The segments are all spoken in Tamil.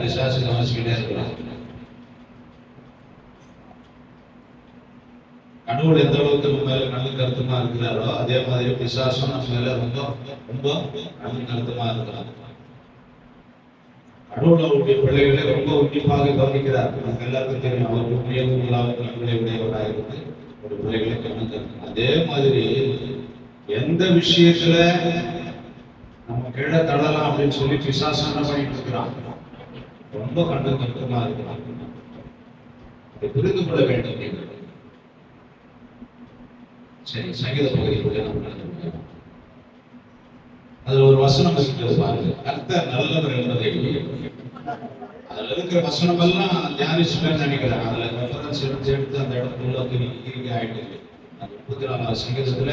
பிசாசு கவனிச்சுக்கிட்டே இருக்கிறான். கடவுள் எந்த அளவுக்கு நம்ம மேல நல்ல கருத்துமா இருக்கிறாரோ அதே மாதிரி பிசாசும் நம்ம மேல ரொம்ப ரொம்ப நல்ல கருத்துமா இருக்கிறார். கடவுள் அவருடைய பிள்ளைகளை ரொம்ப உன்னிப்பாக கவனிக்கிறார். நமக்கு எல்லாருக்கும் தெரியும், அவருக்கு பிரியமுள்ளாக கண்களை உடையவராக இருந்து ஒரு பிள்ளைகளை கவனிக்கிறார். அதே மாதிரி எந்த விஷயத்துல நம்ம கீழே தள்ளலாம் அப்படின்னு சொல்லி பிசாசு என்ன பண்ணிட்டு இருக்கிறான், ரொம்ப கண்டு கருத்துமா இருக்கிறான். அதை புரிந்து கொள்ள வேண்டும். சரி, சங்கீத பகுதிக்குள்ளே நம்ம நடந்து அதுல ஒரு வசனம் இருக்கிறது பாருங்க, கர்த்தர் நல்லவர் என்பதை. அதுல இருக்கிற வசனம் எல்லாம் தியானிச்சுட்டேன்னு நினைக்கிறேன். அதுல ரெஃபரன்ஸ் எடுத்து அந்த இடத்துல இறுதி ஆயிட்டு 34 சங்கீதத்துல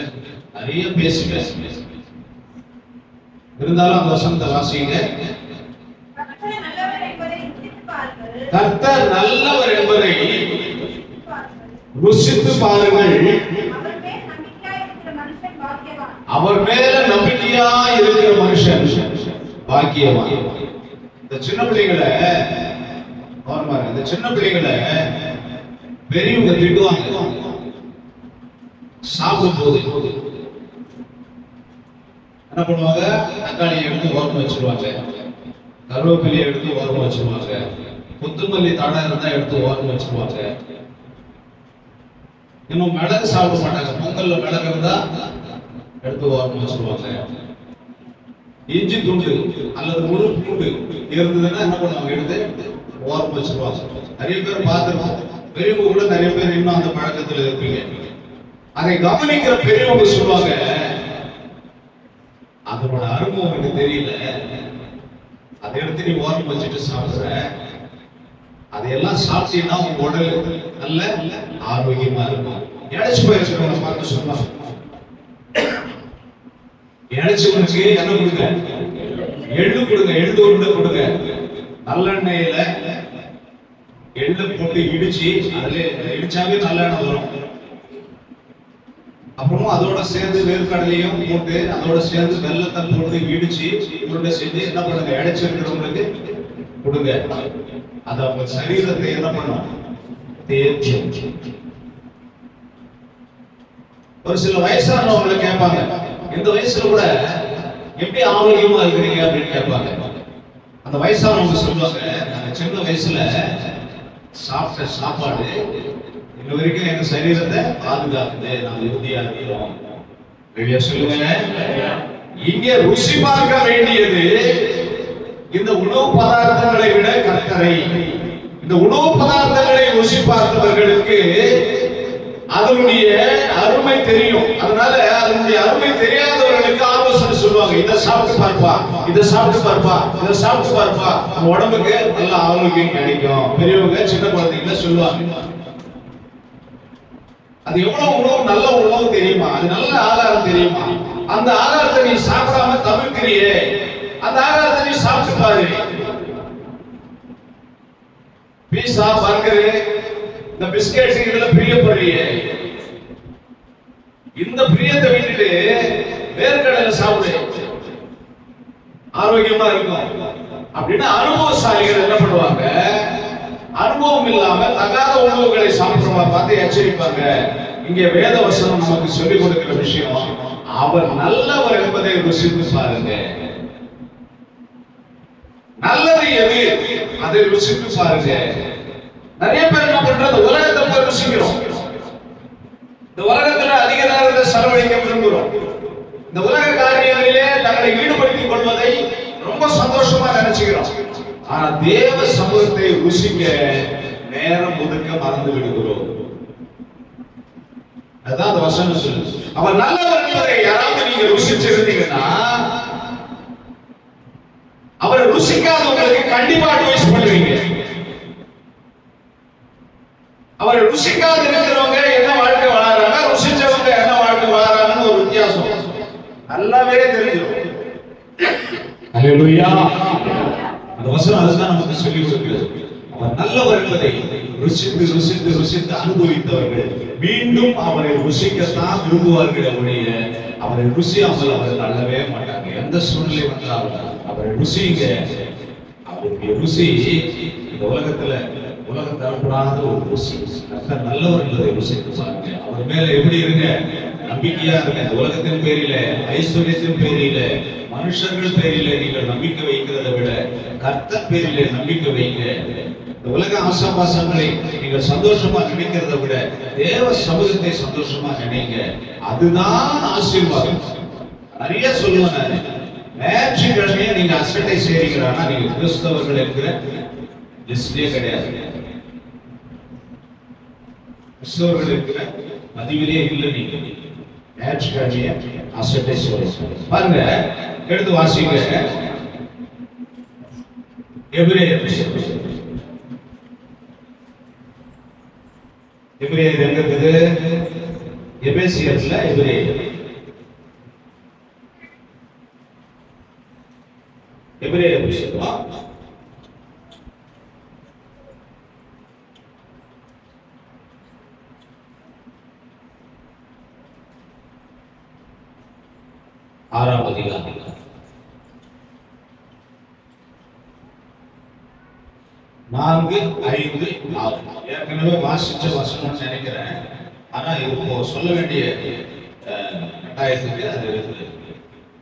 நிறைய பேசுவேன். இருந்தாலும் அந்த வசனத்தை வாசிங்க. கர்த்தர் நல்லவர் என்பதை ருசித்து பாருங்கள், அவர் மேல நம்பிக்கையா இருக்கிற மனுஷன் பாக்கியவான். இந்த சின்ன பிள்ளைகளை இந்த சின்ன பிள்ளைகளை பெரியவங்க திட்டுவாங்க. சாப்பிடும் போது என்ன பண்ணுவாங்க, தக்காளியை எடுத்து ஓரமா வச்சிருவாங்க, கருவேப்பிலையை எடுத்து ஓரமா வச்சிருவாங்க, கொத்தமல்லி தடை இருந்தா எடுத்து ஓரமா வச்சிருவாங்க. இன்னும் மிளகு சாப்பிட மாட்டாங்க, பொங்கல்ல மிளகு இருந்தா எடுத்து ஓரமா வச்சிருவாங்க. இஞ்சி துண்டு அல்லது முழு பூண்டு இருந்ததுன்னா என்ன பண்ணுவாங்க, எடுத்து ஓரமா வச்சிருவாங்க. நிறைய பேர் பார்த்துருவோம், பெரியவங்க கூட நிறைய பேர் இன்னும் அந்த பழக்கத்துல இருப்பீங்க. அதை கவனிக்கிற பெரியவங்க சொல்லுவாங்க, அதோட அனுபவம் எனக்கு தெரியல, அதை எடுத்து நீ ஓரமா வச்சுட்டு சாப்பிடுற, அதையெல்லாம் சாப்பிட்டீங்கன்னா உங்க உடல் நல்ல ஆரோக்கியமா இருக்கும். இழைச்சு போயிருக்கிறவங்க பார்த்து சொல்லுவாங்க, இழைச்சவனுக்கு என்ன கொடுங்க, எள்ளு கொடுங்க, எள்ளு உருண்டை கொடுங்க. நல்லெண்ணெயில எள்ளு போட்டு இடிச்சு, அதுல இடிச்சாவே நல்லெண்ணெய் வரும். அப்புறம் அதோட சேர்ந்து வேர்க்கடலையும் போட்டு அதோட சேர்ந்து வெள்ளத்தை போட்டு இடிச்சு உருண்டை செஞ்சு என்ன பண்ணுங்க, இழைச்சிருக்கிறவங்களுக்கு கொடுங்க. அது அவங்க சரீரத்தை என்ன பண்ணும், தேய்ச்சி. ஒரு சில வயசானவங்களை கேட்பாங்க, இந்த வயசுல கூட எப்படி ஆரோக்கியமா இருக்கிறீங்க அப்படின்னு கேட்பாங்க. அந்த வயசானவங்க சொல்லுவாங்க, நாங்க சின்ன வயசுல சாப்பிட்ட சாப்பாடு இன்ன வரைக்கும் எங்க சரீரத்தை பாதுகாக்குது, நாங்க உறுதியா இருக்கிறோம். சொல்லுங்க, இங்கே ருசி பார்க்க வேண்டியது இந்த உணவு பதார்த்தங்களை விட கர்த்தரை. இந்த உணவு பதார்த்தங்களை ருசி பார்த்தவர்களுக்கு அதனுடைய அருமை தெரியும். அதனால அதனுடைய அருமை தெரியாதவர்களுக்கு ஆலோசனை சொல்லுவாங்க, இதை சாப்பிட்டு பார்ப்பா, இதை சாப்பிட்டு பார்ப்பா, இதை சாப்பிட்டு பார்ப்பா, உடம்புக்கு நல்ல ஆரோக்கியம் கிடைக்கும். பெரியவங்க சின்ன குழந்தைங்கள சொல்லுவாங்க. அது எவ்வளவு உணவு, நல்ல உணவு தெரியுமா, அது நல்ல ஆகாரம் தெரியுமா, அந்த ஆகாரத்தை நீ சாப்பிடாம தவிர்க்கிறியே, அந்த ஆகாரத்தை நீ சாப்பிட்டு பாரு. பீஸா, பர்கரு, இந்த பிஸ்கெட் இதுல பிரியப்படுறியே, இந்த பிரியத்தை விட்டுட்டு வேர்க்கடலை சாப்பிடு, ஆரோக்கியமா இருக்கும் அப்படின்னு அனுபவசாலிகள் என்ன பண்ணுவாங்க, அனுபவம் இல்லாம தகாத உணவுகளை சாப்பிடுறவங்க பார்த்து எச்சரிப்பாங்க. இங்க வேத வசனம் நமக்கு சொல்லிக் கொடுக்கிற விஷயம், அவர் நல்லவர் என்பதை ருசித்து பாருங்க. நல்லது எது, அதை ருசித்து பாருங்க. நிறைய பேர் என்ன பண்றது, உலகத்தை போய் ருசிக்கிறோம். இந்த உலகத்துல அதிக நேரத்தை செலவழிக்க விரும்புகிறோம். இந்த உலக காரியங்களிலே தங்களை ஈடுபடுத்திக் கொள்வதை ரொம்ப சந்தோஷமா நினைச்சுக்கிறோம். ஆனா தேவ சமூகத்தை ருசிக்க நேரம் ஒதுக்க மறந்து விடுகிறோம். அதான் அந்த வசனம் சொல்லுது, அவர் நல்லவர் என்பதை யாராவது நீங்க ருசிச்சிருந்தீங்கன்னா, அவரை ருசிக்காதவங்களுக்கு கண்டிப்பா அட்வைஸ் பண்ணுவீங்க. அவரை ருசிக்காத இருக்கிறவங்க என்ன வாழ்க்கை வாழறாங்க, ருசிச்சவங்க என்ன வாழ்க்கை வாழறாங்கன்னு ஒரு வித்தியாசம் நல்லாவே தெரிஞ்சிடும். அல்லேலூயா. அந்த வசனம் அதுதான் நமக்கு சொல்லி கொடுக்கிறது. அவர் நல்லவர் என்பதை ருசித்து ருசித்து ருசித்து அனுபவித்தவர்கள் மீண்டும் அவரை ருசிக்கத்தான் விரும்புவார்கள். அவருடைய அவரை ருசியாமல் அவர்கள் அள்ளவே மாட்டாங்க. எந்த சூழ்நிலை வந்தாலும் அவரை ருசிங்க, அவர் அவருடைய ருசி இந்த உலகம் தரப்படாத ஒரு ருசி. கர்த்தர் நல்லவர் என்பதை ருசித்து பாருங்க. அவர் மேல எப்படி இருங்க, நம்பிக்கையா இருங்க. இந்த உலகத்தின் பேரில, ஐஸ்வர்யத்தின் பேரில, மனுஷர்கள் பேரில நீங்கள் நம்பிக்கை வைக்கிறதை விட கர்த்தர் பேரிலே நம்பிக்கை வைங்க. இந்த உலக ஆசாபாசங்களை நீங்கள் சந்தோஷமா நினைக்கிறத விட தேவ சமூகத்தை சந்தோஷமா நினைங்க. அதுதான் ஆசீர்வாதம். நிறைய சொல்லுவாங்க, ஞாயிற்றுக்கிழமையே நீங்க அசட்டை செய்றீங்கன்னா நீங்க கிறிஸ்தவர்கள் இருக்கிற லிஸ்ட்லயே கிடையாது. கிறிஸ்தவர்கள் இருக்கிற பதிவிலே இல்லை. நீங்க ஞாயிற்றுக்கிழமையே அசட்டை செய்றீங்க. பாருங்க, எடுத்து வாசிங்க. எபிரேயர் எங்க இருக்குது? எபேசியர்ல எபிரேயர் புத்தகம் 6ஆம் அதிகாரம் 4, 5, 6 ஏற்கனவே வாசிச்ச வசனம் நினைக்கிறேன். ஆனா இப்போ சொல்ல வேண்டிய கட்டாயத்துக்கு அது இருக்குது.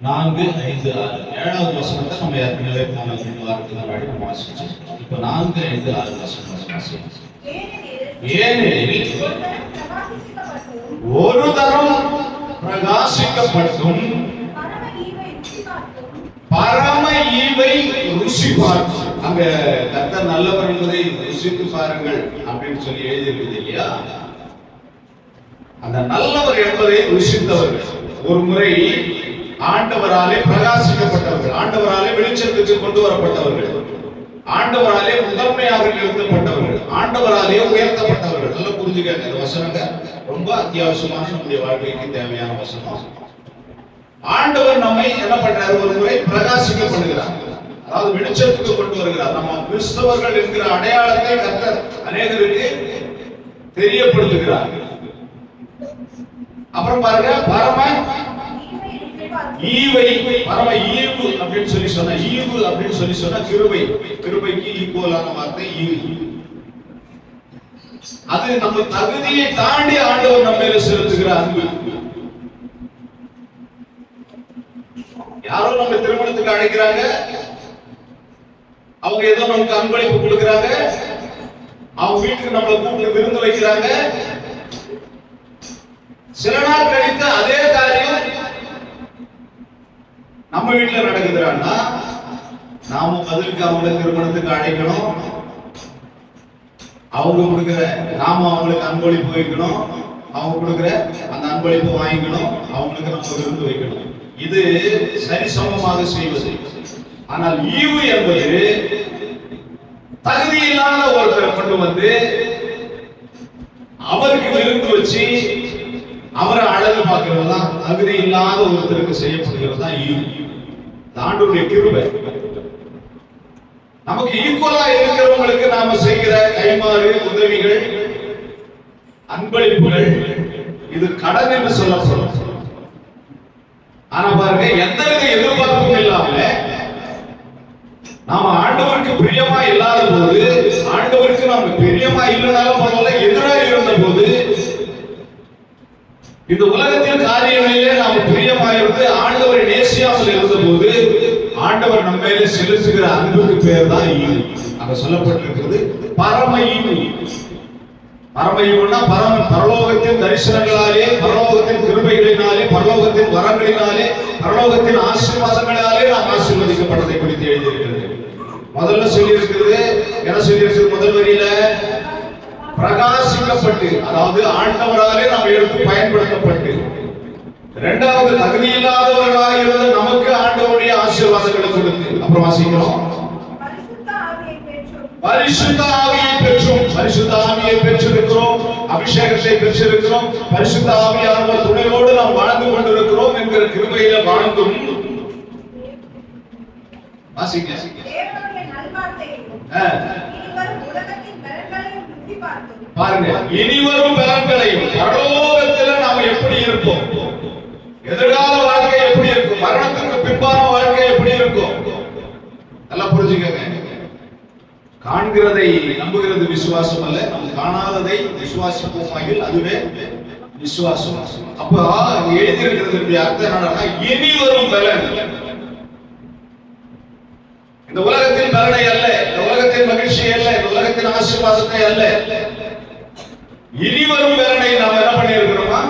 4, 5, 6 7வது வசனத்தை நம்ம ஏற்கனவே போன வாரத்துக்கு முன்னாடி நம்ம வாசிச்சோம். இப்போ 4, 5, 6 வசனம் வாசிச்சோம். ஏனெனில் ஒரு தரம் பிரகாசிக்கப்பட்டும் பரம ஈவை ருசி பார்க்கும். அங்க கர்த்தர் நல்லவர் என்பதை ருசித்து பாருங்கள் அப்படின்னு சொல்லி எழுதியிருக்குது இல்லையா? அந்த நல்லவர் என்பதை ருசித்தவர்கள் ஒரு முறை ஆண்டவராலே பிரகாசிக்கப்பட்டவர்கள், ஆண்டவராலே வெளிச்சத்துக்கு கொண்டு வரப்பட்டவர்கள், ஆண்டவராலே முதன்மையாக நிறுத்தப்பட்டவர்கள், ஆண்டவராலே உயர்த்தப்பட்டவர்கள். நல்லா புரிஞ்சுக்க, இந்த வசனங்க ரொம்ப அத்தியாவசியமான நம்முடைய வாழ்க்கைக்கு தேவையான வசனம். ஆண்டவர் நம்மை என்ன பண்றாரு? ஒரு முறை பிரகாசிக்கப்படுகிறார், அதாவது வெளிச்சத்துக்கு கொண்டு வருகிறார். நம்ம கிறிஸ்தவர்கள் என்கிற அடையாளத்தை கர்த்தர் அநேகருக்கு தெரியப்படுத்துகிறார். அப்புறம் பாருங்க, பரம ஈவை, பரம ஈவு அப்படின்னு சொல்லி சொன்ன, ஈவு அப்படின்னு சொல்லி சொன்னா கிருபை, கிருபைக்கு ஈக்குவலான வார்த்தை ஈவு. அது நம்ம தகுதியை தாண்டி ஆண்டவர் நம்ம மேல செலுத்துகிற அன்பு. யாரோ நம்ம திருமணத்துக்கு அழைக்கிறாங்க, அவங்க ஏதோ நமக்கு அன்பளிப்பு கொடுக்கிறாங்க, அவங்க வீட்டுக்கு நம்மளை கூப்பிட்டு விருந்து வைக்கிறாங்க. சில நாள் கழித்து அதே காரியம் நம்ம வீட்டுல நடக்குதுன்னா நாம பதிலுக்கு அவங்களை திருமணத்துக்கு அழைக்கணும், அவங்க கொடுக்கிற நாம அவங்களுக்கு அன்பளிப்பு வைக்கணும், அவங்க கொடுக்கிற அந்த அன்பளிப்பு வாங்கிக்கணும், அவங்களுக்கு நம்ம விருந்து வைக்கணும். இது சரிசமமாக செய்வது. ஆனால் ஈவு என்பது தகுதி இல்லாத ஒருத்தரை கொண்டு வந்து அவருக்கு விருந்து வச்சு அவரை அழகு பார்க்கிறது தான் தகுதி இல்லாத ஒருத்தருக்கு செய்யப்படுகிறது தான் ஈவு. ஆண்டவருடைய கிருபை. நமக்கு ஈக்குவலா இருக்கிறவங்களுக்கு நாம செய்கிற கைமாறு, உதவிகள், அன்பளிப்புகள் இது கடன் என்று சொல்லப்படும். ஆனா பாருங்க, எந்தவித எதிர்பார்ப்பும் இல்லாம நாம ஆண்டவருக்கு பிரியமா இல்லாத போது, ஆண்டவருக்கு நாம பிரியமா இல்லைனாலும் பரவாயில்ல, எதிராக இருந்த போது, இந்த உலகத்தின் காரியங்களிலே நாம பிரியமாயிருந்து ஆண்டவரை நேசியாமல் இருந்த போது, ஆண்டவர் நம்ம மேலே செலுத்துகிற அன்புக்கு பேர் தான் ஈவு. அங்க சொல்லப்பட்டிருக்கிறது பரம ஈவு. பரம ஈவுன்னா பரலோகத்தின் தரிசனங்களாலே, பரலோகத்தின் கிருபைகளினாலே, பரலோகத்தின் வரங்களினாலே, பரலோகத்தின் ஆசீர்வாதங்களாலே நாம் ஆசீர்வதிக்கப்பட்டதை குறித்து எழுதியிருக்கிறது. முதல்ல சொல்லி இருக்கிறது என்ன சொல்லி இருக்கிறது? முதல் வரியில பிரகாசிக்கப்பட்டு, அதாவது ஆண்டவராலே நாம் எடுத்து பயன்படுத்தப்பட்டு. இரண்டாவது, தகுதி இல்லாதவர்களாக இருந்த நமக்கு ஆண்டவருடைய ஆசீர்வாதங்களை கொடுத்து. அப்புறம் வாசிக்கிறோம், பரிசுத்த ஆவியை பெற்றோம். பரிசுத்த ஆவியை பெற்றிருக்கிறோம், அபிஷேகத்தை பெற்றிருக்கிறோம், பரிசுத்த ஆவியானவர் துணையோடு நாம் வாழ்ந்து கொண்டிருக்கிறோம் என்கிற கிருபையில வாழ்ந்தும் வாசிங்க. பாருங்க, இனிவரும் பலன்களையும், பரலோகத்தில் நாம எப்படி இருப்போம், எதிர்கால வாழ்க்கை எப்படி இருக்கும், மரணத்துக்கு பின்பான வாழ்க்கை எப்படி இருக்கும், நல்லா புரிஞ்சுக்கங்க. காண்கிறதை நம்புகிறது விசுவாசம் அல்ல, நாம் காணாததை விசுவாசிப்போமாகில் அதுவே விசுவாசம். அப்ப எழுதியிருக்கிறது அர்த்தம் என்னன்னா, இனி வரும் பலன். இந்த உலகத்தின் பலனை அல்ல, இந்த உலகத்தின் மகிழ்ச்சி அல்ல, இந்த உலகத்தின் ஆசீர்வாதத்தை அல்ல, இனி வரும் பலனை நாம் என்ன பண்ணி இருக்கிறோமா?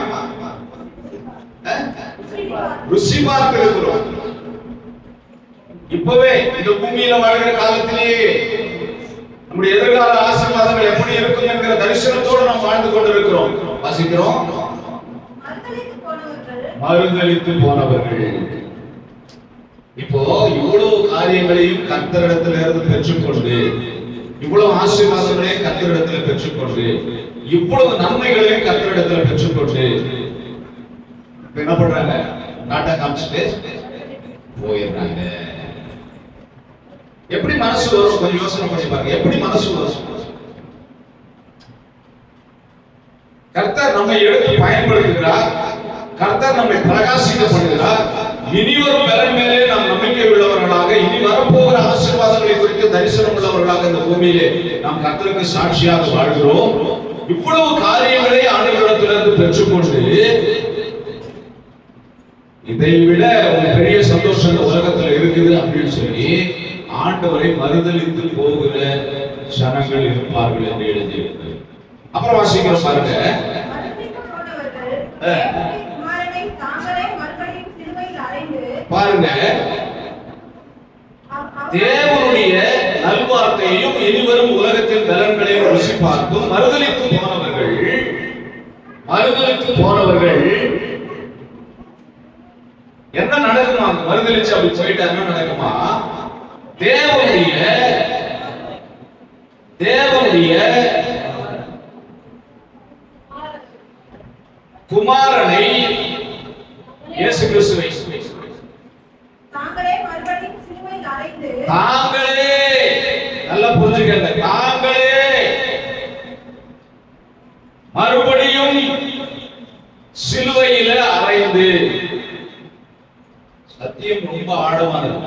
ருசி பார்த்து இருக்கிறோம். இப்பவே இந்த பூமியில வாழ்கிற காலத்திலேயே நம்முடைய எதிர்கால ஆசீர்வாதங்கள் எப்படி இருக்கும் என்கிற தரிசனத்தோடு நாம் வாழ்ந்து கொண்டிருக்கிறோம். வாசிக்கிறோம், மறுதலித்து போனவர்கள். இப்போ இவ்வளவு காரியங்களையும் கர்த்தரிடத்திலிருந்து பெற்றுக்கொண்டு, இவ்வளவு ஆசீர்வாதங்களையும் கர்த்தரிடத்தில் பெற்றுக்கொண்டு, இவ்வளவு நன்மைகளையும் கர்த்தரிடத்தில் பெற்றுக்கொண்டு என்ன பண்றாங்க? டாட்டா காமிச்சிட்டு போயிடுறாங்க. எப்படி மனசு வரும்? கொஞ்சம் யோசனை பண்ணி பாருங்க. எப்படி மனசு வரும்? கர்த்தர் நம்மை எடுத்து பயன்படுத்துகிறார், கர்த்தர் நம்மை பிரகாசிக்க பண்ணுகிறார். இனி வரும் பலன் மேலே நாம் நம்பிக்கை உள்ளவர்களாக, இனி வரப்போகிற ஆசீர்வாதங்களை குறித்து தரிசனம் உள்ளவர்களாக இந்த பூமியிலே நாம் கர்த்தருக்கு சாட்சியாக வாழ்கிறோம். இவ்வளவு காரியங்களை ஆண்டவரிடத்திலிருந்து பெற்றுக்கொண்டு, இதை விட ஒரு பெரிய சந்தோஷம் இந்த உலகத்தில் இருக்குது அப்படின்னு சொல்லி ஆண்டவரை மறுதலித்து போகிற ஜனங்கள் இருப்பார்கள் என்று எழுதியிருக்கு. அப்புறம் வாசிக்கிறோம் பாருங்க, பாருங்க, தேவனுடைய நல்வார்த்தையையும் இனிவரும் உலகத்தின் பலன்களையும் ருசி பார்த்தும் மறுதலித்து போனவர்கள் என்ன நடக்குமா? மறுதலிச்சு அப்படி போயிட்டா என்ன நடக்குமா? தேவனுடைய குமாரனை இயேசு கிறிஸ்துவை தாங்களே நல்லா புரிஞ்சுக்கங்க, தாங்களே மறுபடியும் சிலுவையில அறைந்து. சத்தியம் ரொம்ப ஆழமானது.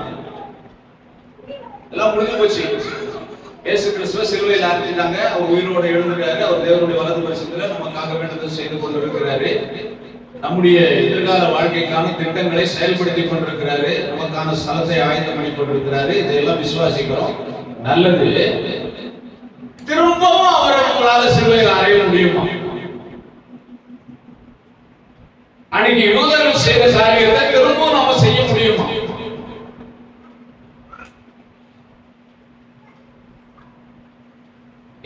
எல்லாம் முடிஞ்சு போச்சு. இயேசு கிறிஸ்துவ சிலுவையில் அறைஞ்சிட்டாங்க. அவர் உயிரோட எழுந்துட்டாரு. அவர் தேவனுடைய வலது பரிசுல நமக்காக வேண்டுதல் செய்து கொண்டிருக்கிறாரு. நம்முடைய எதிர்கால வாழ்க்கைக்கான திட்டங்களை செயல்படுத்தி கொண்டிருக்கிறாரு. நமக்கான ஸ்தலத்தை ஆயத்தம் பண்ணி கொண்டிருக்கிறாரு. இதையெல்லாம் விசுவாசிக்கிறோம். நல்லது. திரும்பவும் அவரை நம்மளால சிலுவையில் அறைய முடியுமா? அன்னைக்கு யூதர்கள் செய்த காரியத்தை திரும்பவும் நம்ம செய்ய முடியுமா?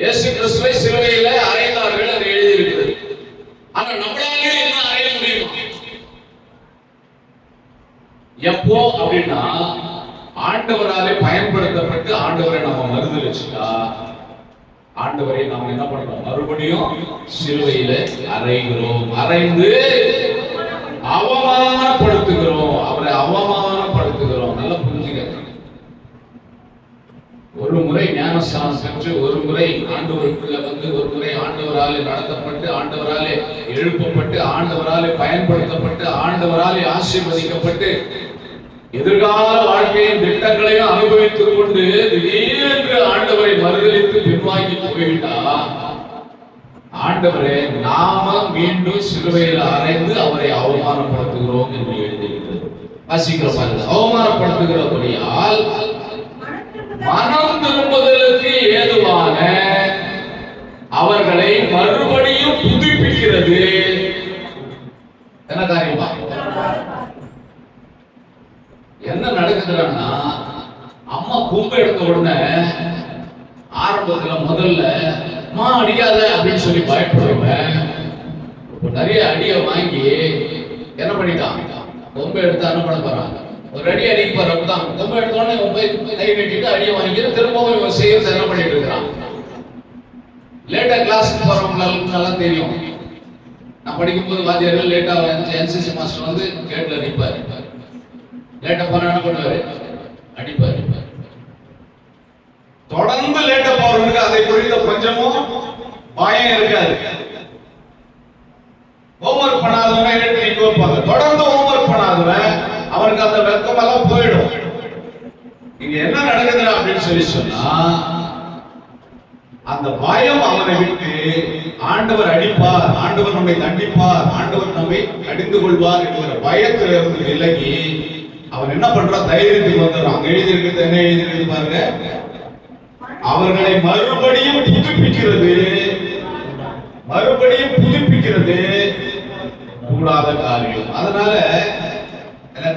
இயேசு கிறிஸ்துவை சிலுவையில அறைந்தார்கள், அது எழுதியிருக்கிறது. ஆனா நம்மளாலே என்ன அறைய முடியுமா? எப்போ அப்படின்னா, ஆண்டவராலே பயன்படுத்தப்பட்டு ஆண்டவரை நம்ம மறுதலிச்சுட்டா, ஆண்டவரை நாம் என்ன பண்றோம்? மறுபடியும் சிலுவையில அறைகிறோம். அறைந்து அவமானப்படுத்துகிறோம். அவரை அவமானப்படுத்துகிறோம். நல்லா புரிஞ்சுக்க. ஒரு முறை ஞானஸ்தானம் பெற்று, ஒரு முறை ஆண்டவருக்குள்ள வந்து, ஒரு முறை ஆண்டவராலே நடத்தப்பட்டு, ஆண்டவராலே எழுப்பப்பட்டு, ஆண்டவராலே பயன்படுத்தப்பட்டு, ஆண்டவராலே ஆசீர்வதிக்கப்பட்டு, எதிர்கால வாழ்க்கையின் திட்டங்களையும் அனுபவித்துக் கொண்டு திடீரென்று ஆண்டவரை மறுதலித்து பின்வாங்கி போய்விட்டா, ஆண்டவரே நாம மீண்டும் சிலுவையில் அறைந்து அவரை அவமானப்படுத்துகிறோம் என்று எழுதியிருக்கிறது. வாசிக்கிறோம். அவமானப்படுத்துகிறபடியால் மனம் திரும்புதலுக்கு ஏதுவான அவர்களை மறுபடியும் புதுப்பிக்கிறது. என்ன காரியமா? என்ன நடக்குதுன்னா, அம்மா கும்பு எடுத்த உடனே ஆரம்பத்துல முதல்ல மா அடிக்காத அப்படின்னு சொல்லி பயப்படுவேன். நிறைய அடியை வாங்கி என்ன பண்ணிட்டான்? கொம்பை எடுத்து என்ன பண்ண போறாங்க? ஒரு அடி அடிக்க போறப்பதான் கொம்பை எடுத்தோடனே கை கட்டிட்டு அடியை வாங்கிட்டு திரும்பவும் இவன் செய்யறது என்ன பண்ணிட்டு இருக்கிறான்? லேட்டா கிளாஸுக்கு போறவங்களுக்கு நல்லா தெரியும். நான் படிக்கும்போது வாத்தியார்கள் லேட்டா என்சிசி மாஸ்டர் வந்து கேட்ல நிற்பாரு. லேட்டா போனா என்ன பண்ணுவாரு? அடிப்பாரு. தொடர்ந்து லேட்டா போறவனுக்கு அதை குறித்த கொஞ்சமும் பயம் இருக்காது. ஹோம்வொர்க் பண்ணாதவங்க எடுத்து நிக்க வைப்பாங்க. தொடர்ந்து ஹோம்வொர்க் பண்ணாதவன் அவனுக்கு அந்த வெக்கம் எல்லாம் போயிடும். இங்க என்ன நடக்குது அப்படின்னு சொல்லி சொன்னா, அந்த பயம் அவனை விட்டு ஆண்டவர் அடிப்பார், ஆண்டவர் நம்மை தண்டிப்பார், ஆண்டவர் நம்மை கடிந்து கொள்வார் என்கிற பயத்திலிருந்து விலகி அவன் என்ன பண்றான்? தைரியத்துக்கு வந்துடுறான். அங்க எழுதியிருக்கு, என்ன எழுதியிருக்கு பாருங்க, அவர்களை மறுபடியும் புதுப்பிக்கிறது, மறுபடியும் புதுப்பிக்கிறது கூடாத காரியம். அதனால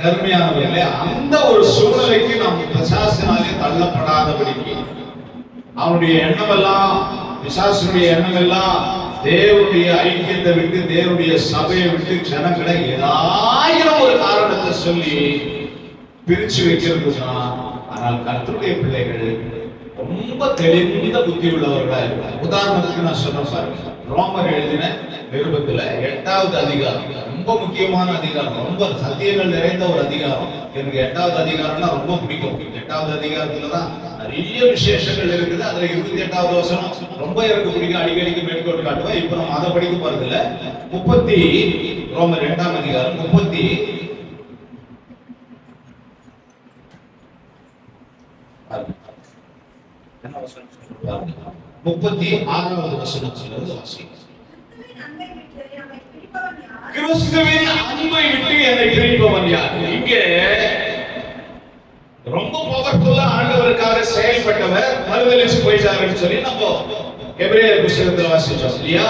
கருமையானவர்களே, அந்த ஒரு சூழ்நிலைக்கு நாம் பிசாசினாலே தள்ளப்படாதபடிக்கு அவனுடைய எண்ணம் எல்லாம், பிசாசினுடைய எண்ணம் எல்லாம் தேவனுடைய ஐக்கியத்தை விட்டு, தேவனுடைய சபையை விட்டு ஜனங்களை ஏதாயிரம் ஒரு காரணத்தை சொல்லி பிரிச்சு வைக்கிறது தான். ஆனால் கர்த்தருடைய பிள்ளைகள் ரொம்ப தெளிந்த புத்தி உள்ளவர்களா இருக்காங்க. உதாரணத்துக்கு நான் சொன்ன பாருங்க, ரோமர் எழுதின நிருபத்துல 8வது அதிகாரம், ரொம்ப முக்கியமான அதிகாரம், ரொம்ப சத்தியங்கள் நிறைந்த ஒரு அதிகாரம். எனக்கு 8வது அதிகாரம்னா ரொம்ப பிடிக்கும். 8வது அதிகாரத்துலதான் நிறைய விசேஷங்கள் இருக்குது. அதுல 28வது வசனம் ரொம்ப எனக்கு பிடிக்கும், அடிக்கடிக்கு மேற்கோள் காட்டுவேன். இப்ப நம்ம அதை படிக்க போறது இல்ல. ரோமர் 8ஆம் அதிகாரம் 36வது வசனத்திலிருந்து வாசிக்கிறேன். கிறிஸ்துவின் அன்பை விட்டு என்னை பிரிப்பவன் யார்? இங்கே ரொம்ப பவர்ஃபுல்லா ஆண்டவருக்காக செயல்பட்டவர் மறுதலிச்சு போயிட்டாருன்னு சொல்லி நம்ம எபிரேயர் புத்தகத்துல வாசிச்சோம் இல்லையா?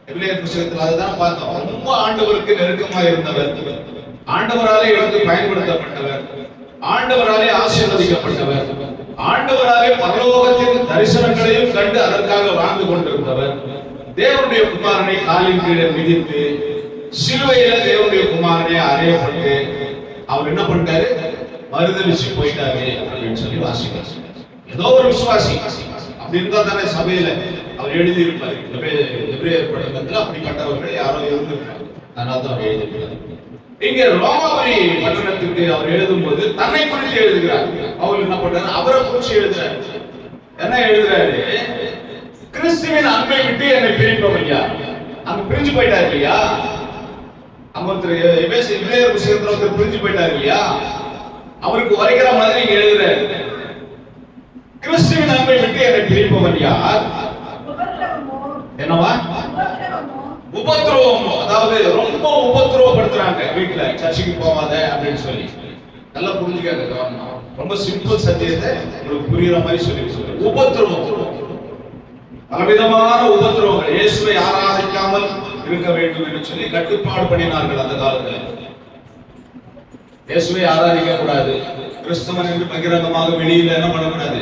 எபிரேயர் புத்தகத்துல அதுதான் பார்த்தோம். ரொம்ப ஆண்டவருக்கு நெருக்கமா இருந்தவர், ஆண்டவராலே எடுத்து பயன்படுத்தப்பட்டவர், ஆண்டவராலே ஆசீர்வதிக்கப்பட்டவர், ஆண்டவராலே பரலோகத்தின் தரிசனங்களையும் கண்டு அதற்காக வாழ்ந்து கொண்டிருந்தவர், தேவனுடைய குமாரனை காலின் கீழே மிதித்து சிலுவையில தேவனுடைய குமாரனை அறையப்பட்டு அவர் என்ன பண்ணிட்டாரு? மறுதலிச்சு போயிட்டாரு அப்படின்னு சொல்லி வாசிக்கிறார். ஏதோ ஒரு விசுவாசி அப்படி இருந்தா தானே சபையில அவர் எழுதியிருப்பாரு. எபிரேயர் பட்டணத்துல அப்படிப்பட்டவர்கள் யாரோ இருந்திருக்காங்க, அதனால தான் அவர் எழுதியிருக்கிறார். இங்க ரோமாபுரி பட்டணத்துக்கு அவர் எழுதும் போது தன்னை குறித்து எழுதுகிறார். அவர் என்ன பண்றாரு? அவரை குறித்து எழுதுறாரு. என்ன எழுதுறாரு? கிறிஸ்துவின் அன்பை விட்டு என்னை பிரிப்பவன் யார்? அங்க பிரிஞ்சு போயிட்டாரு இல்லையா? அங்க ஒருத்தர் எபிரேயர் புத்தகத்துல ஒருத்தர் பிரிஞ்சு போயிட்டாரு இல்லையா? அவருக்கு வரைக்கிற மாதிரி இங்க எழுதுறாரு, கிறிஸ்துவின் அன்பை விட்டு என்னை பிரிப்பவன் யார்? என்னவா? உபத்திரவம். அதாவது ரொம்ப உபத்திரவப்படுத்துறாங்க வீட்டுல, சர்ச்சுக்கு போவாத அப்படின்னு சொல்லி. நல்லா புரிஞ்சுக்காங்க, கவனம். ரொம்ப சிம்பிள் சத்தியத்தை உங்களுக்கு புரியுற மாதிரி சொல்லி உபத்திரவம், பலவிதமான உபத்திரவங்கள். இயேசுவை ஆராதிக்காமல் இருக்க வேண்டும் என்று சொல்லி கட்டுப்பாடு பண்ணினார்கள் அந்த காலத்துல. இயேசுவை ஆராதிக்க கூடாது, கிறிஸ்தவன் என்று பகிரங்கமாக வெளியில என்ன பண்ணக்கூடாது,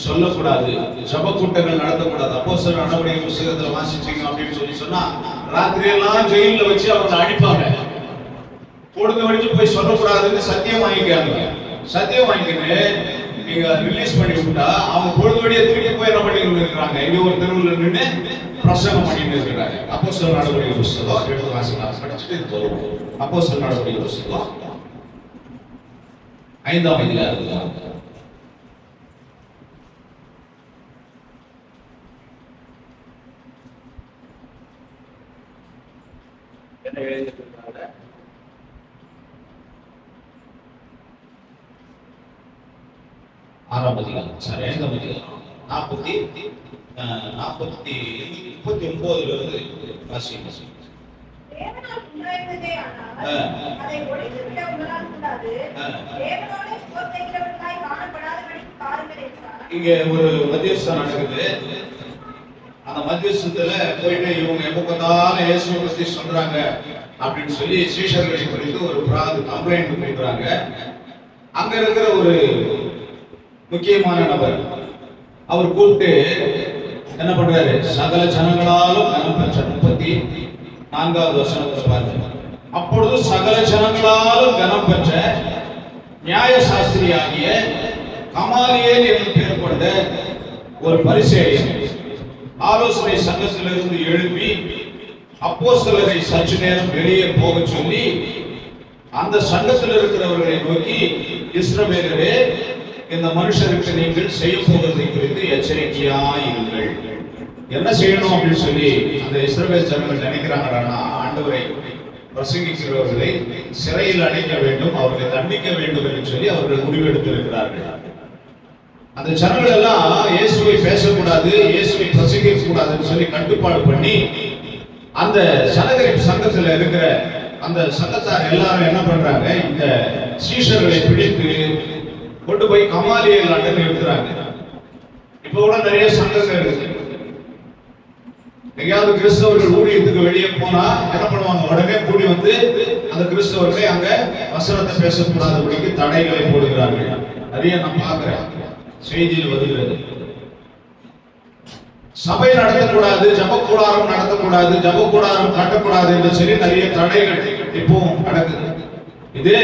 சொல்லக்கூடாது, ஜப கூட்டங்கள் நடத்தக்கூடாது. அப்போஸ்தலர் நடவடிக்கை புத்தகத்துல வாசிச்சீங்க அப்படின்னு சொல்லி சொன்னா ராத்திரியெல்லாம் ஜெயில வச்சு அவங்களை அடிப்பாங்க. பொழுது வடிச்சு போய் சொல்லக்கூடாதுன்னு சத்தியம் வாங்கிக்காங்க. சத்தியம் வாங்கிக்கிட்டு நீங்க ரிலீஸ் பண்ணி விட்டா அவங்க பொழுது வழியை திருப்பி போய் என்ன பண்ணிட்டு இருக்கிறாங்க, இங்க ஒரு தெருவில் நின்று பிரசங்கம் பண்ணிட்டு இருக்கிறாங்க. அப்போஸ்தலர் நடவடிக்கை புத்தகம் எடுத்து வாசிக்கலாம், படிச்சுட்டு போவோம். அப்போஸ்தலர் நடவடிக்கை புத்தகம் 5ஆம் அதிகாரம் என்ன எழுதியிருக்கிறாங்க? 6ஆம் அதிகாரம், சாரி 5ஆம் அதிகாரம் 39ல இருந்து வாசிங்க. இங்க ஒரு மத்தியஸ்தம் நடக்குது. அந்த மத்தியஸ்தத்துல போயிட்டு இவங்க எப்ப பார்த்தாலும் இயேசுவை பத்தி சொல்றாங்க அப்படின்னு சொல்லி சீஷர்களை குறித்து ஒரு கம்ப்ளைண்ட் பண்றாங்க. அங்க இருக்கிற ஒரு முக்கியமான நபர் அவர் கூப்பிட்டு என்ன பண்றாரு? சகல ஜனங்களாலும் கனம் பெற்ற 34வது வசனத்தை பாருங்க. அப்பொழுது சகல ஜனங்களாலும் கனம் பெற்ற நியாய சாஸ்திரியாகிய கமாலியேல் என்று பெயர் கொண்ட ஒரு பரிசேயன் ஆலோசனை சங்கத்திலிருந்து எழுப்பி அப்போஸ்தலரை சற்று நேரம் வெளியே போக சொல்லி அந்த சங்கத்தில் இருக்கிறவர்களை நோக்கி, இஸ்ரவேலரே, இந்த மனுஷருக்கு நீங்கள் செய்ய போவதை குறித்து எச்சரிக்கையாயிருங்கள். என்ன செய்யணும் அப்படின்னு சொல்லி அந்த இஸ்ரவேல் ஜனங்கள் நினைக்கிறாங்கன்னா, ஆண்டவரை பிரசங்கிக்கிறவர்களை சிறையில் அடைக்க வேண்டும், அவர்களை தண்டிக்க வேண்டும் என்று சொல்லி அவர்கள் முடிவெடுத்திருக்கிறார்கள். அந்த ஜனங்கள் எல்லாம் இயேசுவை பேசக்கூடாது, இயேசுவை பிரசங்கிக்க கூடாதுன்னு சொல்லி கட்டுப்பாடு பண்ணி அந்த சனகரிப்பு சங்கத்தில் இருக்கிற அந்த சங்கத்தார் எல்லாரும் என்ன பண்றாங்க, இந்த சீஷர்களை பிடித்து கொண்டு போய் கமாலியல் நாட்டை நிறுத்துறாங்க. இப்ப கூட நிறைய சங்கங்கள் இருக்கு. எங்கேயாவது கிறிஸ்தவர்கள் ஊழியத்துக்கு வெளியே போனா என்ன பண்ணுவாங்க, உடனே கூடி வந்து அந்த கிறிஸ்தவர்களை அங்க வசனத்தை பேசக்கூடாதபடிக்கு தடைகளை போடுகிறார்கள். நிறைய நான் பார்க்கிறேன், செய்தியில் வருகிறது. சபை நடத்தக்கூடாது, ஜபக்கூடாரம் நடத்தக்கூடாது, ஜபக்கூடாரம் கட்டக்கூடாது என்று சொல்லி நிறைய தடைகள் இப்போ நடக்குது. இதே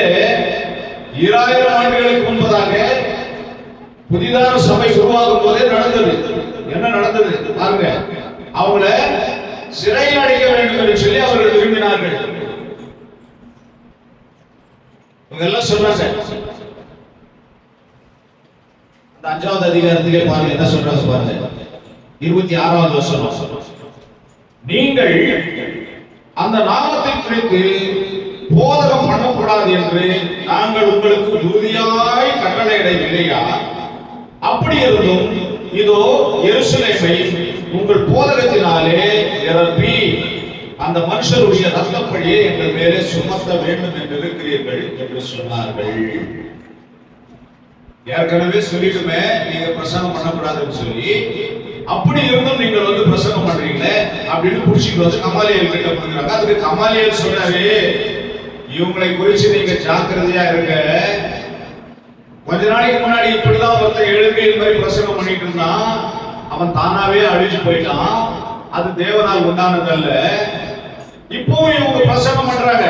2000 ஆண்டுகளுக்கு முன்பதாக புதிதான சபை உருவாகும் போதே நடந்தது. என்ன நடந்தது பாருங்க, அவங்கள சிறையில் அடைக்க வேண்டும் என்று சொல்லி அவர்கள் விரும்பினார்கள். இவங்க எல்லாம் சொல்றாங்க, அந்த 5வது அதிகாரத்திலே பாருங்க என்ன சொல்றாங்க பாருங்க, 26வது வசனம். நீங்கள் அந்த நாமத்தை குறித்து போதகம் பண்ணக்கூடாது என்று நாங்கள் உங்களுக்கு உறுதியாய் கட்டளையிடவில்லையா? அப்படி இருந்தும் இதோ எருசலேமை உங்கள் போதகத்தினாலே நிரப்பி அந்த மனுஷருடைய ரத்தப்படியே எங்கள் மேலே சுமத்த வேண்டும் என்று இருக்கிறீர்கள் என்று சொன்னார்கள். ஏற்கனவே சொல்லிட்டுமே நீங்க பிரசங்கம் பண்ணக்கூடாதுன்னு சொல்லி, அப்படி இருந்தும் நீங்கள் வந்து பிரசங்கம் பண்றீங்களே அப்படின்னு புடிச்சிட்டு வந்து கமாலியல் கிட்ட கொடுக்குறாங்க. அதுக்கு கமாலியல் சொல்றாரு, இவங்களை குறிச்சு நீங்க ஜாக்கிரதையா இருங்க. கொஞ்ச நாளைக்கு முன்னாடி இப்படிதான் ஒருத்தர் எழுப்பி இது மாதிரி பிரசங்கம் பண்ணிட்டு இருந்தான், அவன் தானாவே அழிஞ்சு போயிட்டான், அது தேவனால் உண்டானதல்ல. இப்போ இவங்க பிரசங்கம் பண்றாங்க,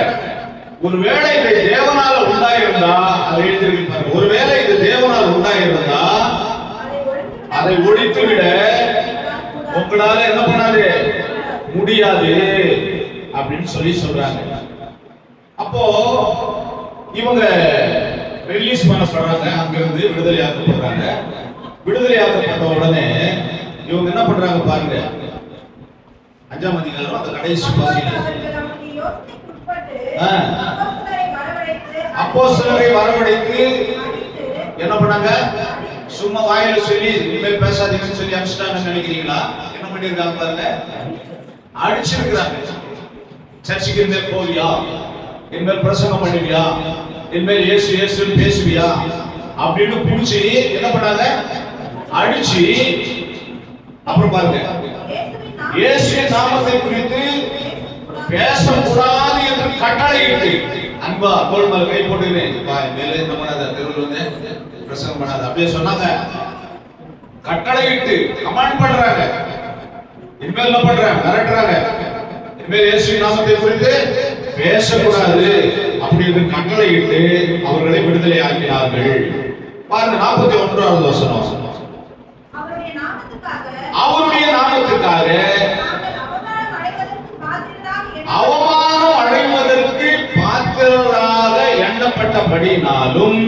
ஒருவேளை இது தேவனால உண்டாயிருந்தா, அதை எழுதியிருப்பாங்க, ஒருவேளை இது தேவனால் உண்டாயிருந்தா அதை ஒழித்து விட உங்களால என்ன பண்ணாது முடியாது அப்படின்னு சொல்லி சொல்றாங்க. அப்போ இவங்க ரிலீஸ் பண்ணப்படுறாங்க, அங்கிருந்து விடுதலையாக்கப்படுறாங்க. விடுதலையாக்கப்பட்ட உடனே இவங்க என்ன பண்றாங்க பாருங்க, 5ஆம் அதிகாரம் அந்த கடைசி பகுதியில அப்போஸ்தலரை வரவழைத்து என்ன பண்ணாங்க, சும்மா வாயில சொல்லி இனிமேல் பேசாதீங்கன்னு சொல்லி அனுப்பிச்சிட்டாங்கன்னு நினைக்கிறீங்களா? என்ன பண்ணிருக்காங்க பாருங்க, அடிச்சிருக்கிறாங்க. சர்ச்சுக்கு இனிமேல் போவியா, இனிமேல் பிரசங்கம் பண்ணுவியா, இனிமேல் இயேசு இயேசுன்னு பேசுவியா அப்படின்னு புடிச்சு என்ன பண்ணாங்க, அடிச்சு. அப்புறம் பாருங்க, இயேசுவின் நாமத்தை குறித்து பேசக்கூடாது என்று கட்டளையிட்டு, அன்பா தோள் மேல கை போட்டுக்கிறேன், மேலே என்ன பண்ணாத, தெருவில் வந்து பிரசங்கம் பண்ணாத அப்படியே சொன்னாங்க. கட்டளையிட்டு கமாண்ட் பண்றாங்க. இனிமேல் என்ன பண்றாங்க, மிரட்டுறாங்க, இனிமேல் இயேசுவின் நாமத்தை குறித்து பேசக்கூடாது அப்படின்னு கட்டளையிட்டு அவர்களை விடுதலை ஆக்கினார்கள். பாருங்க 41வது வசனம், அவருடைய நாமத்துக்காக அவமானம் அடைவதற்கு பாத்திரராக எண்ணப்பட்டபடினாலும்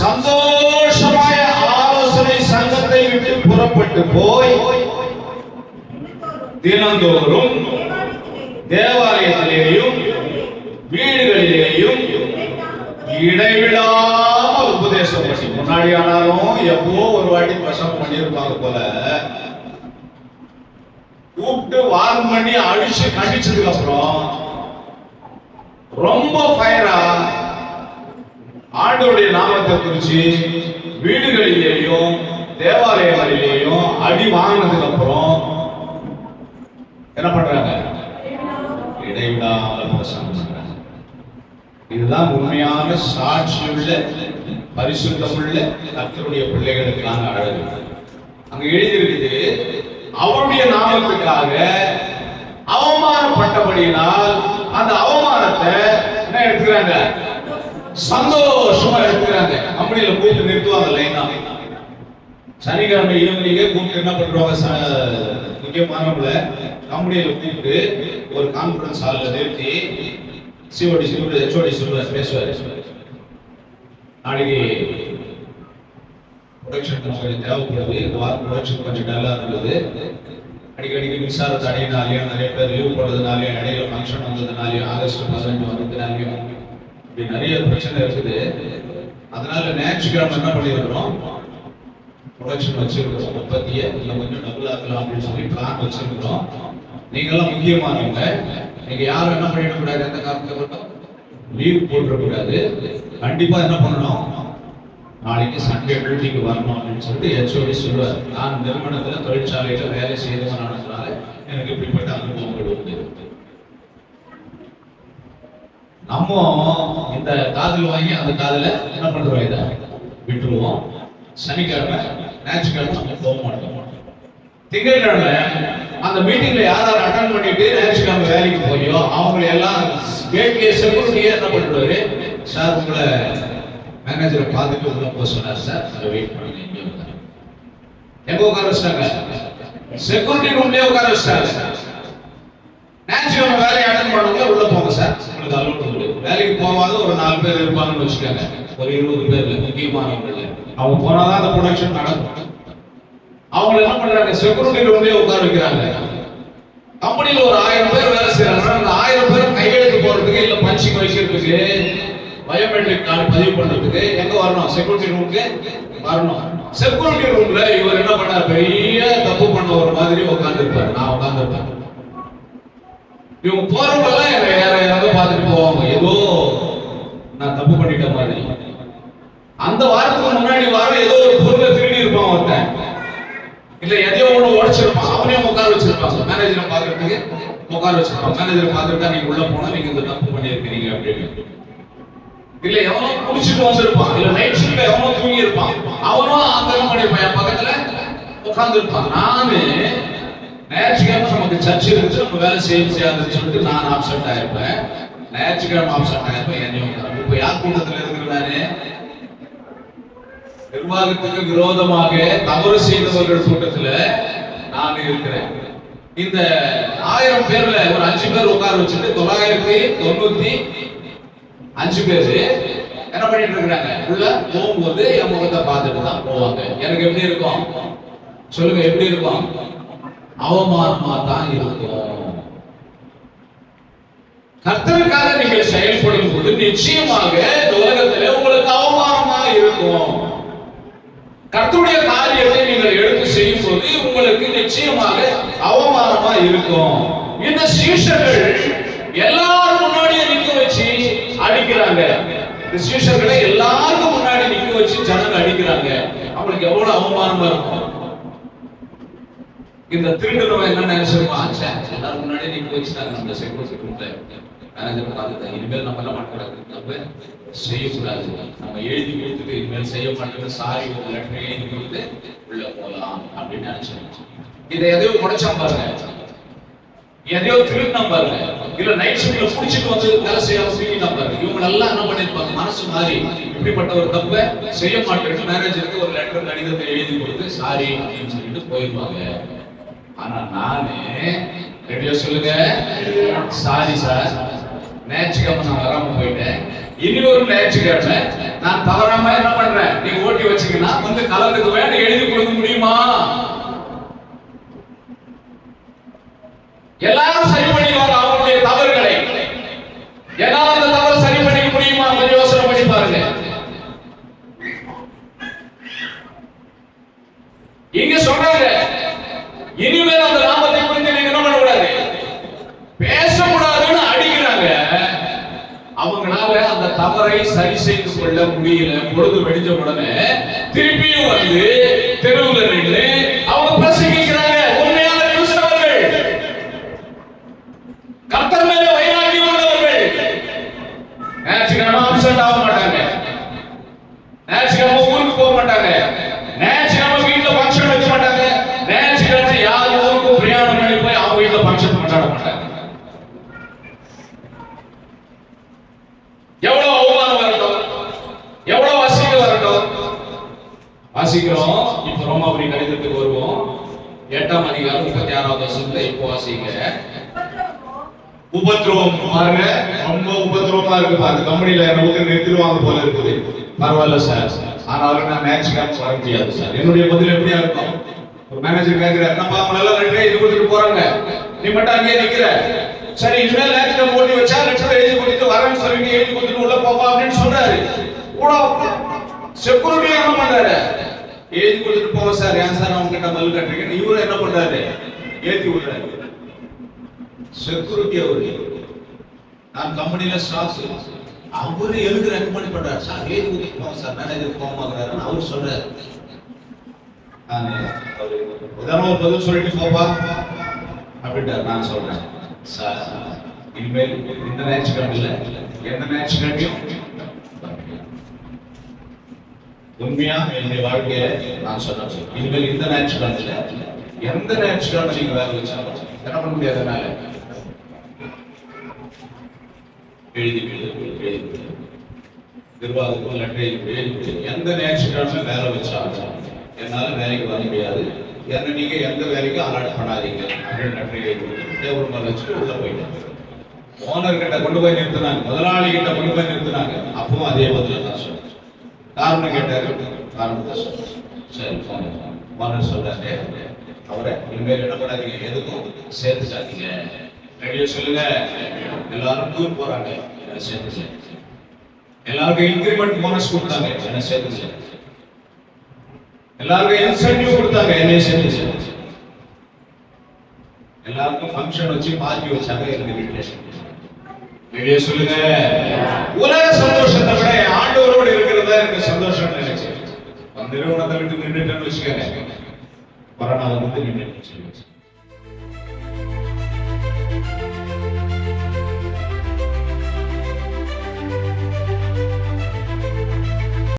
சந்தோஷமாய ஆலோசனை சங்கத்தை விட்டு புறப்பட்டு போய் தினந்தோறும் தேவாலயத்திலேயும் வீடுகளிலேயும் இடைவிடாமல் உபதேசம் பண்ணி, முன்னாடி ஆனாலும் எப்போ ஒரு வாட்டி பிரசங்கம் பண்ணியிருப்பாங்க போல, கூப்பிட்டு வார்ன் பண்ணி அடிச்சு கண்டிச்சதுக்கு அப்புறம் ரொம்ப ஃபயரா ஆண்டவருடைய நாமத்தை குறிச்சு வீடுகளிலேயும் தேவாலயங்களிலேயும் அடி வாங்கினதுக்கு அப்புறம் என்ன பண்றாங்க, இடைவிடாமல் பிரசங்கம் பண்றாங்க. இதுதான் உண்மையான சாட்சியுள்ள பரிசுத்தமுள்ள கர்த்தருடைய பிள்ளைகளுக்கான அழகு. அங்க எழுதியிருக்குது, அவருடைய நாமத்துக்காக அவமானப்பட்டபடியினால் அந்த அவமானத்தை என்ன எடுத்துக்கிறாங்க, சந்தோஷமா எடுத்துக்கிறாங்க. கம்பெனியில கூப்பிட்டு நிறுத்துவாங்க லைனா, சனிக்கிழமை ஈவினிங்கே கூப்பிட்டு என்ன பண்றாங்க, முக்கியமானவங்கள கம்பெனியில கூப்பிட்டு ஒரு கான்ஃபரன்ஸ் ஹாலில் நிறுத்தி சிஓடி ஹெச்ஓடி சொல்லுவார், பேசுவார், நாளைக்கு ப்ரொடக்ஷன் கொஞ்சம் தேவைப்படுது, இந்த வாரம் ப்ரொடக்ஷன் கொஞ்சம் நல்லா இருந்தது, அடிக்கடிக்கு மின்சார தடையினாலையும் நிறைய பேர் லீவ் போடுறதுனாலையும் இடையில ஃபங்க்ஷன் வந்ததுனாலையும் ஆகஸ்ட் 15 வந்ததுனாலையும் இப்படி நிறைய பிரச்சனை இருக்குது. அதனால ஞாயிற்றுக்கிழமை என்ன பண்ணியிருக்கிறோம், ப்ரொடக்ஷன் வச்சிருக்கிறோம், உற்பத்தியை இல்லை கொஞ்சம் டபுள் ஆக்கலாம் அப்படின்னு சொல்லி பிளான் வச்சிருக்கிறோம். நீங்கெல்லாம் முக்கியமானவங்க. நீங்க யாரும் என்ன பண்ணிடக்கூடாது, எந்த காரணத்தை மட்டும் லீவ் போட்டுறக்கூடாது. கண்டிப்பா என்ன பண்ணணும், நாளைக்கு சண்டே டியூட்டிக்கு வரணும் அப்படின்னு சொல்லிட்டு ஹெச்ஓடி சொல்லுவார். நான் நிறுவனத்தில் தொழிற்சாலையில வேலை செய்தவனானதுனால எனக்கு இப்படிப்பட்ட அனுபவங்கள் உண்டு. நம்ம இந்த காதல் வாங்கி அந்த காதல என்ன பண்றோம், இதை விட்டுருவோம். சனிக்கிழமை ஞாயிற்றுக்கிழமை நம்ம போக மாட்டோம். திங்கட்கிழமை அந்த மீட்டிங்ல யாராவது அட்டன் பண்ணிட்டு ஞாயிற்றுக்கிழமை வேலைக்கு போயோ அவங்களை எல்லாம் கேட்கே செக்யூரிட்டியே என்ன பண்றாரு, சார் உங்களை மேனேஜரை பார்த்துட்டு உள்ள போக சொன்னார் சார், அதை வெயிட் பண்ணுங்க. எங்க உட்கார வச்சிட்டாங்க, செக்யூரிட்டி ரூம்லயே உட்கார வச்சிட்டாங்க. ஞாயிற்றுக்கிழமை வேலையை அட்டன் பண்ணுங்க, உள்ள போங்க சார், உங்களுக்கு அலோட் உண்டு. வேலைக்கு போகாத ஒரு 4 பேர் இருப்பாங்கன்னு வச்சுக்காங்க, ஒரு 20 பேர் முக்கியமானவங்க. அவங்க போனாதான் அந்த ப்ரொடக்ஷன் நடக்கும். அவங்க என்ன பண்றாங்க, செக்யூரிட்டி ரூம்லயே உட்கார வைக்கிறாங்க. கம்பெனில ஒரு 1000 பேர் வேலை செய்யறாங்க. அந்த 1000 பேர் கையெழுத்து போடுறதுக்கு இல்ல பஞ்சிங் வைக்கிறதுக்கு பயோமெட்ரிக் கார்டு பதிவு பண்றதுக்கு எங்க வரணும், செக்யூரிட்டி ரூமுக்கு வரணும். செக்யூரிட்டி ரூம்ல இவர் என்ன பண்ணார், பெரிய தப்பு பண்ண ஒரு மாதிரி உட்கார்ந்து இருப்பாரு. நான் உட்கார்ந்து இருப்பேன். இவங்க போறவங்கெல்லாம் வேற யாராவது பார்த்துட்டு போவாங்க, ஏதோ நான் தப்பு பண்ணிட்ட மாதிரி. அந்த வாரத்துக்கு முன்னாடி வாரம் ஏதோ ஒரு பொருளை திருடி இருப்பான் ஒருத்தன், இல்ல எதையோ ஒண்ணு உடைச்சிருப்பான். அவனையும் உட்கார வச்சிருப்பாங்க, மேனேஜரை பாக்குறதுக்கு உட்கார வச்சிருப்பாங்க. மேனேஜரை பார்த்துட்டா நீங்க உள்ள போனா நீங்க இந்த தப்பு பண்ணியிருக்கிறீங்க அப்படின்னு. இல்ல எவனோ குடிச்சிட்டு வந்திருப்பான், இல்ல நைட் ஷிப்ட்ல எவனோ தூங்கி இருப்பான், அவனும் அந்த பண்ணிருப்பான், என் பக்கத்துல உட்கார்ந்து இருப்பான். நானு ஞாயிற்றுக்கிழமை நமக்கு சர்ச்சை இருக்கு, நம்ம வேலை செய்யாதுன்னு சொல்லிட்டு நான் ஆப்சென்ட் ஆயிருப்பேன். ஞாயிற்றுக்கிழமை ஆப்சென்ட் ஆயிருப்பேன், என்னையும். இப்ப யார் கூட்டத்தில் இருக்கிறாரு, நிர்வாகத்துக்கு விரோதமாக தவறு செய்தவர்கள் கூட்டத்துல நான் இருக்கிறேன். இந்த 1000 பேர்ல ஒரு 5 பேர் உட்கார வச்சுட்டு 995 பேர் என்ன பண்ணிட்டு இருக்கிறாங்க, உள்ள போகும்போது என் முகத்தை பார்த்துட்டு தான் போவாங்க. எனக்கு எப்படி இருக்கும் சொல்லுங்க, எப்படி இருக்கும், அவமானமா தான் இருக்கும். கர்த்தருக்காக நீங்கள் செயல்படும் போது நிச்சயமாக இந்த உலகத்திலே உங்களுக்கு அவமானமா இருக்கும். கர்த்தருடைய காரியத்தை நீங்கள் எடுத்து செய்யும் போது உங்களுக்கு நிச்சயமாக அவமானமா இருக்கும். இந்த சீஷர்கள் எல்லாரும் முன்னாடியே நிக்க வச்சு அடிக்கிறாங்க. இந்த சீஷர்களை எல்லாருக்கும் முன்னாடி நிக்க வச்சு ஜனங்க அடிக்கிறாங்க. அவங்களுக்கு எவ்வளவு அவமானமா இருக்கும். இந்த திருடுறவன் என்ன நினைச்சிருப்பான், எல்லாரும் முன்னாடி நிக்க வச்சுட்டாங்க அந்த செக்யூரிட்டி மேனேஜர் பார்த்துட்டா, இனிமேல் நம்ம எல்லாம் மாட்டக்கூடாது, நம்ம செய்யக்கூடாது, நம்ம எழுதி கொடுத்துட்டு இனிமேல் செய்ய மாட்டேங்குது, சாரி ஒரு லெட்டர் எழுதி கொடுத்து உள்ள போகலாம் அப்படின்னு நினைச்சோம். இதை எதையோ உடைச்சான் பாருங்க, எதையோ திருடினா பாருங்க, இல்ல நைட் ஷிப்ட்ல புடிச்சிட்டு வந்து வேலை செய்யாம தூக்கிட்டா பாருங்க. இவங்க எல்லாம் என்ன பண்ணிருப்பாங்க, மனசு மாறி இப்படிப்பட்ட ஒரு தப்பை செய்ய மாட்டேன்னு மேனேஜருக்கு ஒரு லெட்டர் கடிதத்தை எழுதி கொடுத்து சாரி அப்படின்னு சொல்லிட்டு போயிருப்பாங்க. ஆனா நானு ரெடியோ சொல்லுங்க, சாரி சார், ஞாயிற்றுக்கிழமை நான் வராம போயிட்டேன், இனி ஒரு ஞாயிற்றுக்கிழமை நான் தவறாம என்ன பண்றேன், நீங்க ஓட்டி வச்சீங்கன்னா வந்து கலந்துக்கு வேணும், எழுதி கொடுக்க முடியுமா? எல்லாரும் சரி பண்ணிடுவாங்க அவங்களுடைய தவறுகளை, என்னால அந்த தவறு சரி பண்ணிக்க முடியுமா? கொஞ்சம் யோசனை பண்ணி பாருங்க. இங்க சொல்றாங்க, இனிமேல் அந்த நாமத்தை குறித்து நீங்க என்ன பண்ணக்கூடாது, பேசக்கூடாதுன்னு அடிக்கிறாங்க. அவங்களால அந்த தவறை சரி செய்து கொள்ள முடியல. பொழுது வெடிஞ்ச உடனே திருப்பியும் வந்து தெருவில் நின்று அவங்க பிரசங்கிக்கிறாங்க. உண்மையான கிறிஸ்தவர்கள், கர்த்தர் மேல வைராக்கியம் உள்ளவர்கள் ஞாயிற்றுக்கிழமை அப்சென்ட் ஆக மாட்டாங்க, ஞாயிற்றுக்கிழமை ஊருக்கு போக மாட்டாங்க, ஞாயிற்றுக்கிழமை வீட்டுல ஃபங்க்ஷன் வைக்க மாட்டாங்க, ஞாயிற்றுக்கிழமை யார் ஊருக்கும் பிரயாணம் பண்ணி போய் அவங்க வீட்டுல ஃபங்க்ஷன் கொண்டாட மாட்டாங்க. எவ்வளவு அவமானம் வரட்டும், எவ்வளவு வாசிக்க வரட்டும். வாசிக்கிறோம். இப்ப ரோமாபுரி கடிதத்துக்கு வருவோம். 8ஆம் அதிகாரம் 36வது வசனத்தை இப்போ வாசிங்க. உபத்திரவம் பாருங்க, ரொம்ப உபத்திரவமா இருக்கு. அந்த கம்பெனில நமக்கு நிறுத்திடுவாங்க போல இருக்குது. பரவாயில்ல சார், ஆனாலும் நான் ஞாயிற்றுக்கிழமை வர முடியாது சார். என்னுடைய பதில் எப்படியா இருக்கும்? ஒரு மேனேஜர் கேட்கிறார், நம்ம அவங்க எல்லாம் லெட்டர் எழுதி கொடுத்துட்டு போறாங்க, நீ மட்டும் அங்கேயே நிக்கிற, சரி இனிமேல் லெட்டர் போட்டு வச்சா லெட்டர் எழுதி கொடுத்துட்டு வரேன்னு சொல்லிட்டு எழுதி கொடுத்துட்டு உள்ள போப்பா அப்படின்னு சொல்றாரு. கூட செக்யூரிட்டி என்ன பண்றாரு, எழுதி கொடுத்துட்டு போங்க சார், ஏன் சார் அவங்க கிட்ட மல்லு கட்டுறீங்க? இவரும் என்ன பண்றாரு, ஏத்தி விடுறாரு. செக்யூரிட்டி அவரு, நான் கம்பெனில ஸ்டாஃப், அவரு எழுதி ரெக்கமெண்ட் பண்றாரு, சார் எழுதி கொடுத்துட்டு போங்க சார், மேனேஜர் போகமாக்குறாருன்னு அவர் சொல்றாரு. உதாரணம் ஒரு பதில் சொல்லிட்டு போப்பா அப்படின்ட்டார். நான் சொல்றேன், சார் இனிமேல் இந்த ஞாயிற்றுக்கிழமையில எந்த ஞாயிற்றுக்கிழமையும் உண்மையா என்னுடைய வாழ்க்கையில நான் சொன்னேன், இனிமேல் இந்த ஞாயிற்றுக்கிழமையில எந்த ஞாயிற்றுக்கிழமை நீங்க வேலை வச்சாலும் என்ன பண்ண முடியாதனால எழுதி நிர்வாகத்துக்கும் லெட்டர் எழுதி எந்த ஞாயிற்றுக்கிழமை வேலை வச்சாலும் என்னால வேலைக்கு வர முடியாது, என்ன நீங்க எந்த வேலைக்கும் அலாட் பண்ணாதீங்க அப்படின்னு லெட்டர் எழுதி டேபிள் மேல வச்சுட்டு உள்ள போயிட்டாங்க. ஓனர் கிட்ட கொண்டு போய் நிறுத்தினாங்க, முதலாளி கிட்ட கொண்டு போய் நிறுத்தினாங்க. அப்பவும் அதே பதில் தான் சொன்னேன். காரணம் கேட்டாரு, காரணம் தான் சொன்னேன். சரி ஓனர் சொல்றாரு, அவரை இனிமேல் என்ன பண்ணாதீங்க, எதுக்கும் சேர்த்துக்காதீங்க. ரெடியோ சொல்லுங்க, எல்லாரும் டூர் போறாங்க, என்ன சேர்த்துங்க. எல்லாருக்கும் இன்கிரிமெண்ட் போனஸ் கொடுத்தாங்க, என்ன சேர்த்துங்க. எல்லாருக்கும் இன்சென்டிவ் கொடுத்தாங்க, என்ன சேர்த்துங்க. எல்லாருக்கும் ஃபங்க்ஷன் வச்சு பார்ட்டி வச்சாங்க, எனக்கு இன்விடேஷன். வெளியே சொல்லுங்க, உலக சந்தோஷத்தை விட ஆண்டவரோடு இருக்கிறதா எனக்கு சந்தோஷம் நினைச்சேன். நிறுவனத்தை விட்டு நின்றுட்டேன்னு வச்சுக்கோங்க, கொரோனா வந்து நின்று